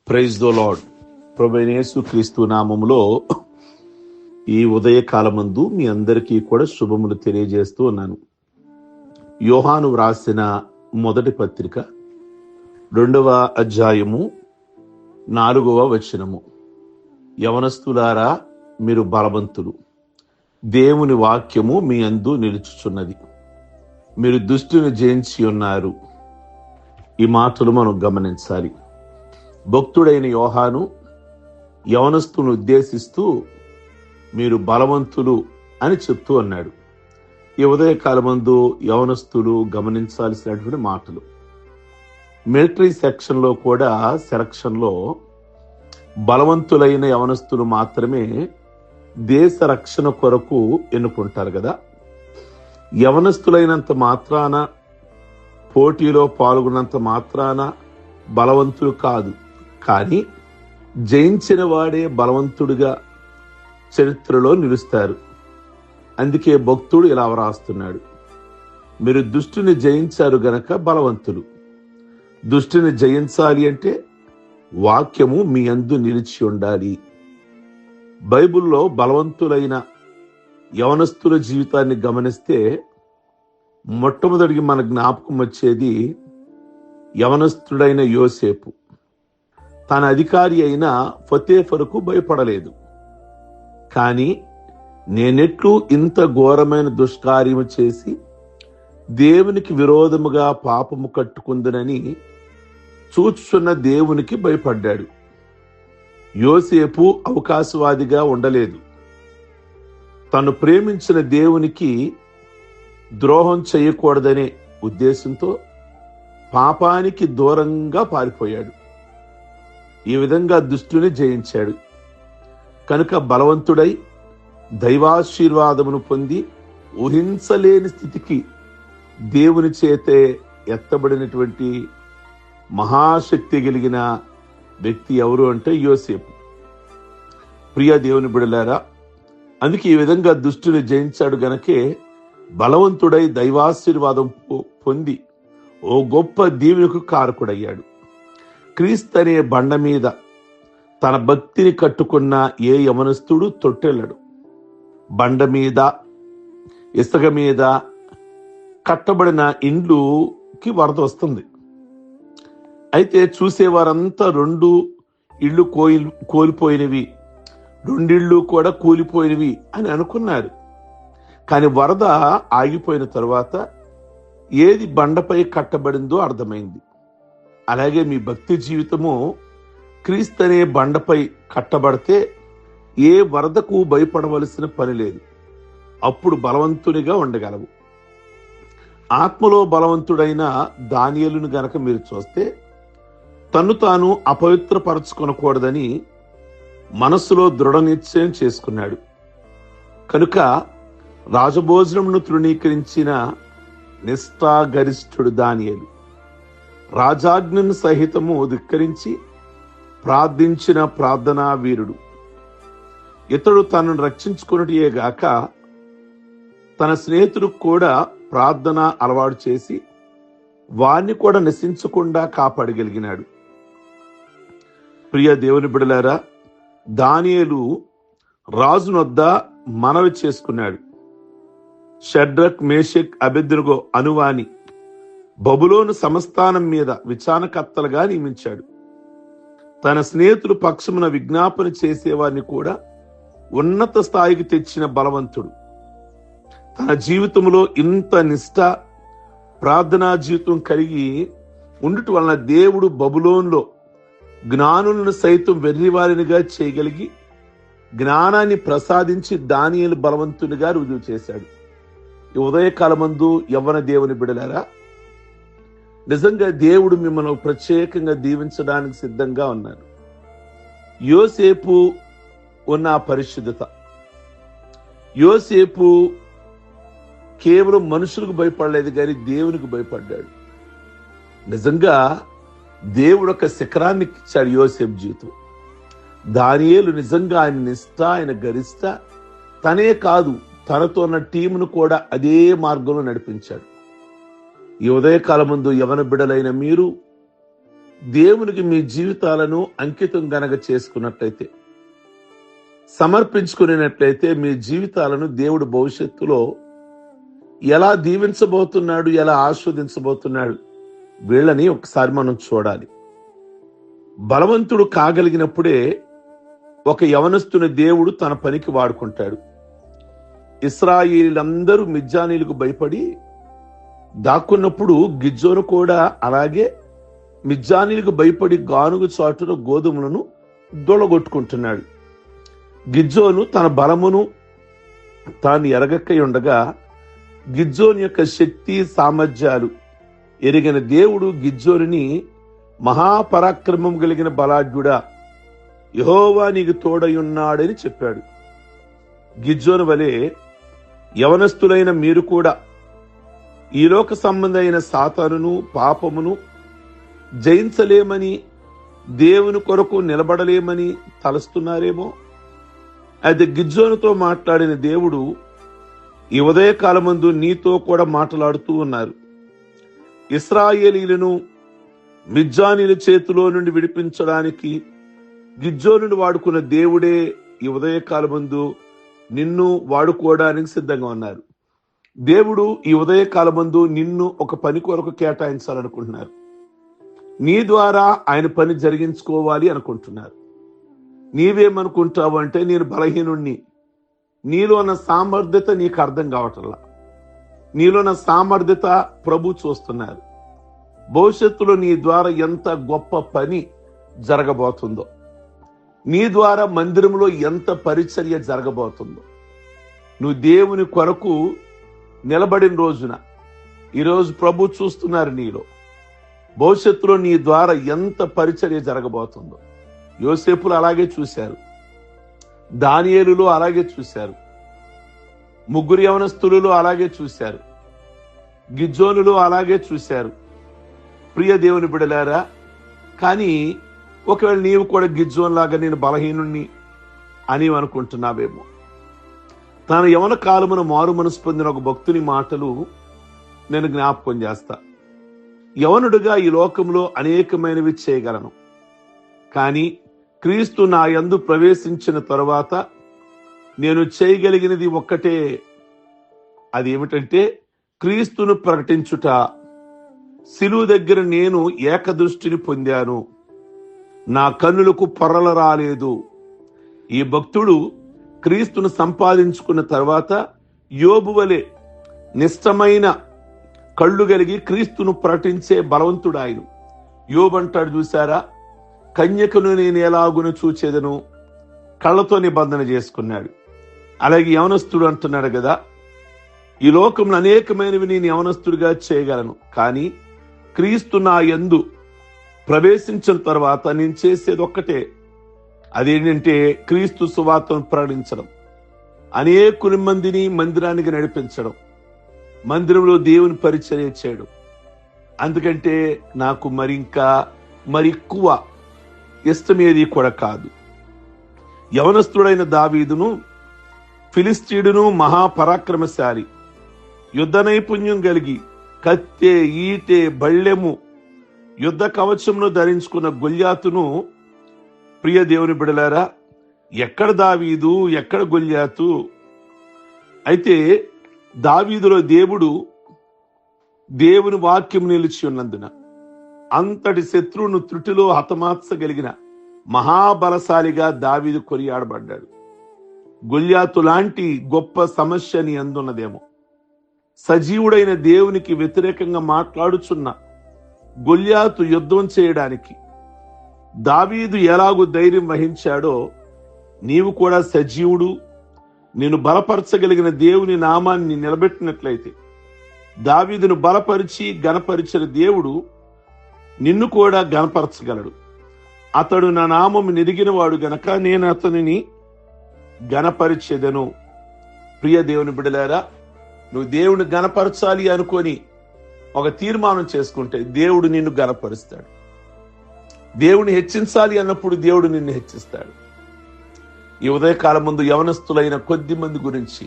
Praise the lord. ప్రభువైన యేసుక్రీస్తు నామములో ఈ ఉదయకాలమందు మీ అందరికీ కూడా శుభములు తెలియజేస్తూ ఉన్నాను. యోహాను వ్రాసిన మొదటి పత్రిక 2వ అధ్యాయము 4వ వచనము. యవనస్తులారా, మీరు బలవంతులు, దేవుని వాక్యము మీ యందు నిలుచుచున్నది, మీరు దుష్టుని జయించి ఉన్నారు. ఈ మాటలు మనం గమనించాలి. భక్తుడైన యోహాను యవనస్తులను ఉద్దేశిస్తూ మీరు బలవంతులు అని చెప్తూ అన్నాడు. ఈ ఉదయకాలమందు యవనస్తులు గమనించాల్సినటువంటి మాటలు. మిలిటరీ సెక్షన్లో కూడా సెలక్షన్లో బలవంతులైన యవనస్తులు మాత్రమే దేశ రక్షణ కొరకు ఎన్నుకుంటారు కదా. యవనస్తులైనంత మాత్రాన, పోటీలో పాల్గొన్నంత మాత్రాన బలవంతులు కాదు, కానీ జయించిన వాడే బలవంతుడిగా చరిత్రలో నిలుస్తారు. అందుకే భక్తుడు ఇలా వ్రాస్తున్నాడు, మీరు దుష్టుని జయించారు గనక బలవంతులు. దుష్టుని జయించాలి అంటే వాక్యము మీ యందు నిలిచి ఉండాలి. బైబిల్లో బలవంతులైన యవనస్తుల జీవితాన్ని గమనిస్తే మొట్టమొదటికి మన జ్ఞాపకం వచ్చేది యవనస్తుడైన యోసేపు. తన అధికారి అయిన ఫతేఫరుకు భయపడలేదు. కానీ నేనెట్లు ఇంత ఘోరమైన దుష్కార్యము చేసి దేవునికి విరోధముగా పాపము కట్టుకుందునని చూచుచున్న దేవునికి భయపడ్డాడు. యోసేపు అవకాశవాదిగా ఉండలేదు. తను ప్రేమించిన దేవునికి ద్రోహం చేయకూడదనే ఉద్దేశంతో పాపానికి దూరంగా పారిపోయాడు. ఈ విధంగా దుష్టుని జయించాడు. కనుక బలవంతుడై దైవాశీర్వాదమును పొంది ఊహించలేని స్థితికి దేవుని చేతే ఎత్తబడినటువంటి మహాశక్తి కలిగిన వ్యక్తి ఎవరు అంటే యోసేపు. ప్రియ దేవుని బిడలారా, అందుకే ఈ విధంగా దుష్టుని జయించాడు గనకే బలవంతుడై దైవాశీర్వాదం పొంది ఓ గొప్ప దీవెనకు కారకుడయ్యాడు. క్రీస్తు అనే బండ మీద తన భక్తిని కట్టుకున్న ఏ యవనస్తుడు తొట్టెళ్ళడు. బండ మీద, ఇసుక మీద కట్టబడిన ఇండ్లుకి వరద వస్తుంది. అయితే చూసేవారంతా 2 ఇళ్ళు కోల్పోయినవి, 2 ఇళ్ళు కూడా కూలిపోయినవి అని అనుకున్నారు. కానీ వరద ఆగిపోయిన తరువాత ఏది బండపై కట్టబడిందో అర్థమైంది. అలాగే మీ భక్తి జీవితము క్రీస్తు అనే బండపై కట్టబడితే ఏ వరదకు భయపడవలసిన పని లేదు. అప్పుడు బలవంతునిగా ఉండగలవు. ఆత్మలో బలవంతుడైన దానియేలును గనక మీరు చూస్తే తన్ను తాను అపవిత్రపరచుకొనకూడదని మనస్సులో దృఢ నిశ్చయం చేసుకున్నాడు. కనుక రాజభోజనమును తృణీకరించిన నిష్ఠాగరిష్ఠుడు దానియేలు రాజాజ్ఞను సహితము ధిక్కరించి ప్రార్థించిన ప్రార్థనా వీరుడు. ఇతడు తనను రక్షించుకున్నటే గాక తన స్నేహితులకు కూడా ప్రార్థన అలవాటు చేసి వారిని కూడా నశించకుండా కాపాడగలిగినాడు. ప్రియ దేవుని బిడలారా, దానియేలు రాజునొద్ద మనవి చేసుకున్నాడు. షడ్రక్, మేషక్, అబేద్నెగో అనువాని బబులోను సంస్థానం మీద విచారణకర్తలుగా నియమించాడు. తన స్నేహితులు పక్షమున విజ్ఞాపన చేసేవారిని కూడా ఉన్నత స్థాయికి తెచ్చిన బలవంతుడు. తన జీవితంలో ఇంత నిష్ఠ, ప్రార్థనా జీవితం కలిగి ఉండటం వలన దేవుడు బబులోనులో జ్ఞానులను సైతం వెర్రివారినిగా చేయగలిగి జ్ఞానాన్ని ప్రసాదించి దానియేలు బలవంతునిగా రుజువు చేశాడు. ఈ ఉదయకాలమందు యవ్వన దేవుని బిడలారా, నిజంగా దేవుడు మిమ్మల్ని ప్రత్యేకంగా దీవించడానికి సిద్ధంగా ఉన్నారు. యోసేపు ఉన్న పరిశుద్ధత, యోసేపు కేవలం మనుషులకు భయపడలేదు కానీ దేవునికి భయపడ్డాడు. నిజంగా దేవుడు ఒక శిఖరాన్ని ఇచ్చాడు యోసేపు జీవితం. దానియేలు నిజంగా ఆయన నిష్ఠ, ఆయన గరిష్ట, తనే కాదు తనతో ఉన్న టీమును కూడా అదే మార్గంలో నడిపించాడు. ఈ ఉదయకాలమందు యవన బిడ్డలైన మీరు దేవునికి మీ జీవితాలను అంకితం గనక చేసుకున్నట్లయితే, సమర్పించుకునేటట్లయితే మీ జీవితాలను దేవుడు భవిష్యత్తులో ఎలా దీవించబోతున్నాడు, ఎలా ఆస్వాదించబోతున్నాడు, వీళ్ళని ఒకసారి మనం చూడాలి. బలవంతుడు కాగలిగినప్పుడే ఒక యవనస్తుని దేవుడు తన పనికి వాడుకుంటాడు. ఇశ్రాయేలీలందరూ మిద్యానీయులకు భయపడి దాక్కున్నప్పుడు గిద్యోను కూడా అలాగే మిద్యానీయులకు భయపడి గానుగు చాటున గోధుమలను దొలగొట్టుకుంటున్నాడు. గిద్యోను తన బలమును తాను ఎరగక్కై ఉండగా గిద్యోను యొక్క శక్తి సామర్థ్యాలు ఎరిగిన దేవుడు గిద్యోనుని మహాపరాక్రమం కలిగిన బలాఢ్యుడా, యెహోవా నీకు తోడయున్నాడని చెప్పాడు. గిద్యోను వలె యవనస్తులైన మీరు కూడా ఈ లోక సంబంధమైన సాతానును పాపమును జయించలేమని, దేవుని కొరకు నిలబడలేమని తలస్తున్నారేమో. అయితే గిద్యోనుతో మాట్లాడిన దేవుడు ఈ ఉదయకాలమందు నీతో కూడా మాట్లాడుతూ ఉన్నారు. ఇశ్రాయేలీలను మిద్యానీయుల చేతిలో నుండి విడిపించడానికి గిద్యోనుని వాడుకున్న దేవుడే ఈ ఉదయకాలమందు నిన్ను వాడుకోవడానికి సిద్ధంగా ఉన్నారు. దేవుడు ఈ ఉదయకాలమందు నిన్ను ఒక పని కొరకు కేటాయించాలనుకుంటున్నారు. నీ ద్వారా ఆయన పని జరిగించుకోవాలి అనుకుంటున్నారు. నీవేమనుకుంటావు అంటే, నేను బలహీనుణ్ణి, నీలో ఉన్న సామర్థ్యత నీకు అర్థం కావటంలా. నీలో ఉన్న సామర్థ్యత ప్రభు చూస్తున్నారు. భవిష్యత్తులో నీ ద్వారా ఎంత గొప్ప పని జరగబోతుందో, నీ ద్వారా మందిరంలో ఎంత పరిచర్య జరగబోతుందో, నువ్వు దేవుని కొరకు నిలబడిన రోజున ఈరోజు ప్రభు చూస్తున్నారు నీలో. భవిష్యత్తులో నీ ద్వారా ఎంత పరిచర్య జరగబోతుందో. యోసేపులు అలాగే చూశారు, దానియేలులో అలాగే చూశారు, ముగ్గురు యవనస్తులలో అలాగే చూశారు, గిద్యోనులో అలాగే చూశారు. ప్రియ దేవుని బిడలారా, కానీ ఒకవేళ నీవు కూడా గిద్యోనులాగా నేను బలహీనుణ్ణి అని అనుకుంటున్నావేమో. తన యవన కాలమున మారు మనసు పొందిన ఒక భక్తుని మాటలు నేను జ్ఞాపకం చేస్తా. యవనుడుగా ఈ లోకంలో అనేకమైనవి చేయగలను, కానీ క్రీస్తు నా యందు ప్రవేశించిన తరువాత నేను చేయగలిగినది ఒక్కటే. అది ఏమిటంటే క్రీస్తును ప్రకటించుట. శిలువ దగ్గర నేను ఏకదృష్టిని పొందాను, నా కన్నులకు పొరలు రాలేదు. ఈ భక్తుడు క్రీస్తును సంపాదించుకున్న తర్వాత యోబు వలె నిష్టమైన కళ్ళు కలిగి క్రీస్తును ప్రకటించే బలవంతుడు ఆయన. యోబు అంటాడు, చూసారా, కన్యకను నేను ఎలాగున చూచేదను, కళ్ళతో నిబంధన చేసుకున్నాడు. అలాగే యవనస్తుడు అంటున్నాడు కదా, ఈ లోకంలో అనేకమైనవి నేను యవనస్తుడిగా చేయగలను, కానీ క్రీస్తు నా యందు ప్రవేశించిన తర్వాత నేను చేసేది ఒక్కటే. అదేంటంటే క్రీస్తు సువార్తను ప్రకటించడం, అనేకుని మందిని మందిరానికి నడిపించడం, మందిరంలో దేవుని పరిచర్య చేయడం. అందుకంటే నాకు మరెక్కువ ఇష్టమేది కూడా కాదు. యవనస్తుడైన దావీదును ఫిలిస్తీయుడును మహాపరాక్రమశాలి, యుద్ధ నైపుణ్యం కలిగి కత్తె, ఈటె, బళ్ళెము, యుద్ధ కవచమును ధరించుకున్న గొల్యాతును, ప్రియ దేవుని బిడలారా, ఎక్కడ దావీదు, ఎక్కడ గొల్యాతు? అయితే దావీదులో దేవుని వాక్యం నిలిచి ఉన్నందున అంతటి శత్రువును త్రుటిలో హతమార్చగలిగిన మహాబలశాలిగా దావీదు కొనియాడబడ్డాడు. గొల్యాతు లాంటి గొప్ప సమస్య నీ అందున్నదేమో. సజీవుడైన దేవునికి వ్యతిరేకంగా మాట్లాడుచున్న గొల్యాతు యుద్ధం చేయడానికి దావీదు ఎలాగూ ధైర్యం వహించాడో, నీవు కూడా సజీవుడు, నేను బలపరచగలిగిన దేవుని నామాన్ని నిలబెట్టినట్లయితే, దావీదును బలపరిచి గణపరిచిన దేవుడు నిన్ను కూడా గణపరచగలడు. అతడు నా నామము నెరిగినవాడు గనక నేను అతనిని గణపరిచెదను. ప్రియ దేవుని బిడలారా, నువ్వు దేవుని గణపరచాలి అనుకొని ఒక తీర్మానం చేసుకుంటే దేవుడు నిన్ను గణపరుస్తాడు. దేవుని హెచ్చించాలి అన్నప్పుడు దేవుడు నిన్ను హెచ్చిస్తాడు. ఈ ఉదయకాలం ముందు యవనస్తులైన కొద్ది మంది గురించి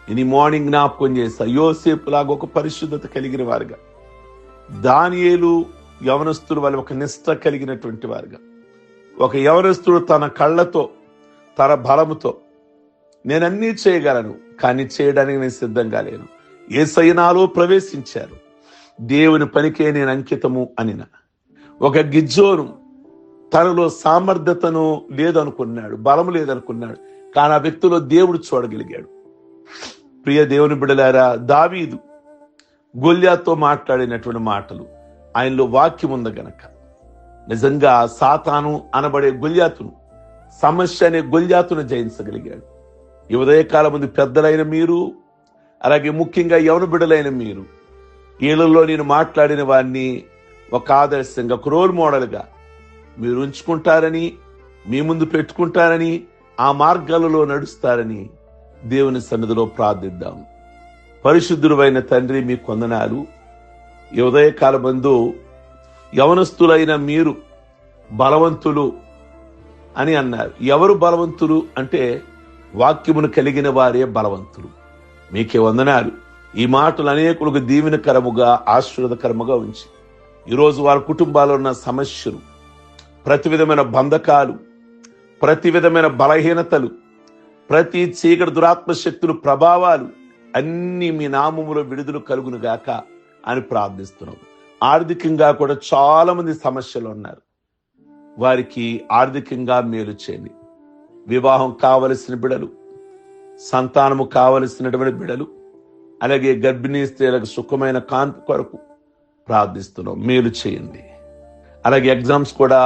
ఈ మార్నింగ్ జ్ఞాపకం చేశా. యోసేపు లాగా ఒక పరిశుద్ధత కలిగిన వారుగా, దానియేలు యవనస్తుడు వాళ్ళు ఒక నిష్ట కలిగినటువంటి వారుగా, ఒక యవనస్తుడు తన కళ్ళతో తన బలముతో నేనన్నీ చేయగలను, కానీ చేయడానికి నేను సిద్ధంగా లేను, యేసయ్య నాలో ప్రవేశించారు, దేవుని పనికే నేను అంకితము అనిన ఒక గిజ్జోను తనలో సామర్థ్యతను లేదనుకున్నాడు, బలము లేదనుకున్నాడు, కానీ ఆ వ్యక్తిలో దేవుడు చూడగలిగాడు. ప్రియ దేవుని బిడ్డలారా, దావీదు గొల్యాతో మాట్లాడినటువంటి మాటలు, ఆయనలో వాక్యం ఉంది గనక నిజంగా సాతాను అనబడే గొల్యాతును, సమస్య అనే గొల్యాతును జయించగలిగాడు. ఈ ఉదయకాలం ముందు పెద్దలైన మీరు, అలాగే ముఖ్యంగా యవన బిడ్డలైన మీరు, ఈళ్ళలో నేను మాట్లాడిన వారిని ఒక ఆదర్శంగా, ఒక రోల్ మోడల్గా మీరు ఉంచుకుంటారని, మీ ముందు పెట్టుకుంటారని, ఆ మార్గాలలో నడుస్తారని దేవుని సన్నిధిలో ప్రార్థిద్దాం. పరిశుద్ధుడైన తండ్రి, మీ కొందనాలు. ఈ ఉదయకాలమందు యవనస్తులైన మీరు బలవంతులు అని అన్నారు. ఎవరు బలవంతులు అంటే వాక్యమును కలిగిన వారే బలవంతులు. మీకే వందనాలు. ఈ మాటలు అనేకులకు దీవెనకరముగా, ఆశీర్వాదకరముగా ఉంచి ఈరోజు వారి కుటుంబాల్లో ఉన్న సమస్యలు, ప్రతి విధమైన బంధకాలు, ప్రతి విధమైన బలహీనతలు, ప్రతి చీకటి దురాత్మ శక్తులు, ప్రభావాలు అన్ని మీ నామములో విడుదల కలుగును గాక అని ప్రార్థిస్తున్నాం. ఆర్థికంగా కూడా చాలా మంది సమస్యలు ఉన్నారు, వారికి ఆర్థికంగా మేలు చేయండి. వివాహం కావలసిన బిడలు, సంతానము కావలసినటువంటి బిడలు, అలాగే గర్భిణీ స్త్రీలకు సుఖమైన కాంతి కొరకు ప్రార్థిస్తున్నాం, మేలు చేయండి. అలాగే ఎగ్జామ్స్ కూడా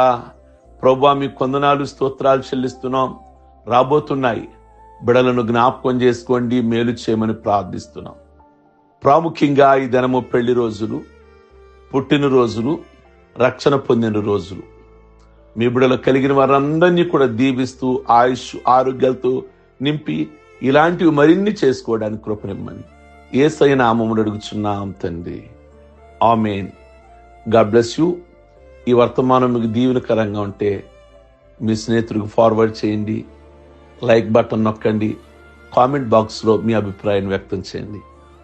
ప్రభువా మీ కొందనాలు, స్తోత్రాలు చెల్లిస్తున్నాం, రాబోతున్నాయి. బిడలను జ్ఞాపకం చేసుకోండి, మేలు చేయమని ప్రార్థిస్తున్నాం. ప్రాముఖ్యంగా ఈ దినము పెళ్లి రోజులు, పుట్టినరోజులు, రక్షణ పొందిన రోజులు, మీ బిడలు కలిగిన వారందరినీ కూడా దీవిస్తూ ఆయుష్ ఆరోగ్యాలతో నింపి ఇలాంటివి మరిన్ని చేసుకోవడానికి కృపనిమ్మని యేసయ్య నామములో అడుగుచున్నాం తండ్రి, ఆమేన్. God bless you. ఈ వర్తమానం మీకు దీవెనకరంగా ఉంటే మీ స్నేహితుడికి ఫార్వర్డ్ చేయండి, లైక్ బటన్ నొక్కండి, కామెంట్ బాక్స్లో మీ అభిప్రాయాన్ని వ్యక్తం చేయండి.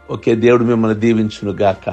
ఓకే, దేవుడు మిమ్మల్ని దీవించును గాక.